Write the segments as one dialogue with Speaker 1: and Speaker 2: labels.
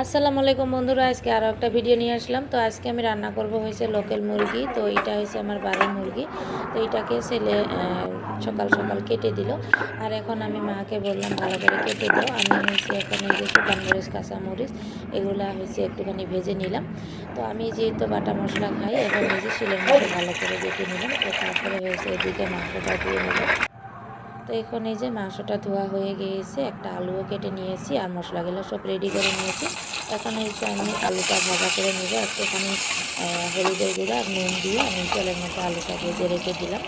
Speaker 1: আসসালামু আলাইকুম বন্ধুরা, আজকে আরও একটা ভিডিও নিয়ে আসলাম। তো আজকে আমি রান্না করব হয়েছে লোকাল মুরগি। তো এটা হয়েছে আমার বাড়ির মুরগি। তো এটাকে ছেলে সকাল সকাল কেটে দিল। আর এখন আমি মাকে বললাম ভালো করে কেটে দাও। আমি হয়েছে এখন এই যে শুকান মরিচ, কাঁচা মরিচ এগুলা হয়েছে একটুখানি ভেজে নিলাম। তো আমি যেহেতু বাটা মশলা খাই, এখন এই যে শিলের মধ্যে ভালো করে বেটে নিলাম। তো তারপরে হয়েছে এদিকে মাংসটা ধুয়ে নিব। তো এখন এই যে মাংসটা ধোয়া হয়ে গিয়েছে, একটা আলুও কেটে নিয়েছি আর মশলাগুলো সব রেডি করে নিয়েছি। এখন হচ্ছে আমি আলুটা ভাজা করে নিব। একটুখানি হলুদের গুঁড়া আর নুন দিয়ে আমি তেলের মধ্যে আলুটা ভেজে রেখে দিলাম।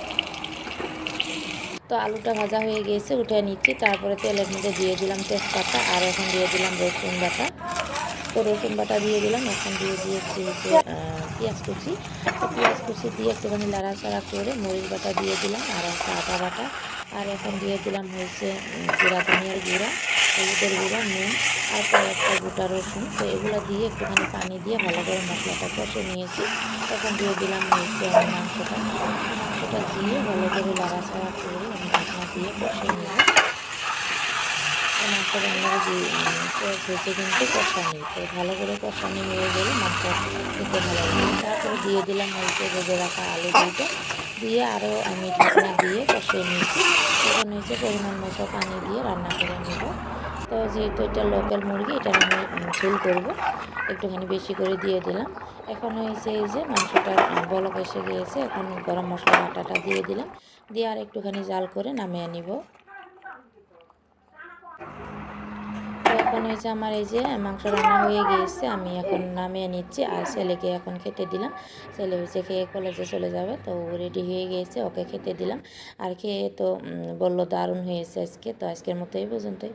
Speaker 1: তো আলুটা ভাজা হয়ে গিয়েছে, উঠে নিচ্ছি। তারপরে তেলের মধ্যে দিয়ে দিলাম তেজপাতা আর এখন দিয়ে দিলাম রসুন বাটা। তো রসুন বাটা দিয়ে দিলাম। এখন দিয়ে দিয়েছি হচ্ছে পেঁয়াজ কুচি। তো পেঁয়াজ কুচি দিয়ে একটুখানি লাড়াচাড়া করে মরিচ বাটা দিয়ে দিলাম আর একটা আদা বাটা। আর এখন দিয়ে দিলাম হয়েছে জিরা ধনিয়ার গুঁড়া, হলুদের গুঁড়া, নুন আর কয়েকটা গোটা রসুন। তো এগুলো দিয়ে একটুখানি পানি দিয়ে ভালো করে মশলাটা কষে নিয়েছি। এখন দিয়ে দিলাম হয়েছে আমি মাংসটা। তো মাংসটা দিয়ে ভালো করে লাড়াচাড়া করে আমি ঢাকনা দিয়ে কষে নেব। তো মাংসটা আমরা ভেজে কিন্তু কষানি। তো ভালো করে কষানি হয়ে গেলে মাংস খেতে ভালো লাগে। তারপরে দিয়ে দিলাম হয়েছে ভেজে রাখা আলু দুইটা দিয়ে আরও আমি ঢাকনা দিয়ে কষিয়ে নিয়েছি। এখন হয়েছে পরিমাণ মতো পানি দিয়ে রান্না করে নেব। তো যেহেতু এটা লোকাল মুরগি, এটা আমি ঝোল করব, একটুখানি বেশি করে দিয়ে দিলাম। এখন হয়েছে এই যে মাংসটার বলক এসে গিয়েছে, এখন গরম মশলা বাটাটা দিয়ে দিলাম, দিয়ে আর একটুখানি জাল করে নামিয়ে নিব। তো এখন হয়েছে আমার এই যে মাংস রান্না হয়ে গিয়েছে, আমি এখন নামিয়ে নিচ্ছি আর ছেলেকে এখন খেতে দিলাম। ছেলে হয়েছে খেয়ে কলেজে চলে যাবে, তো রেডি হয়ে গিয়েছে, ওকে খেতে দিলাম। আর খেয়ে তো বললো দারুণ হয়েছে আজকে। তো আজকের মতো এই পর্যন্তই।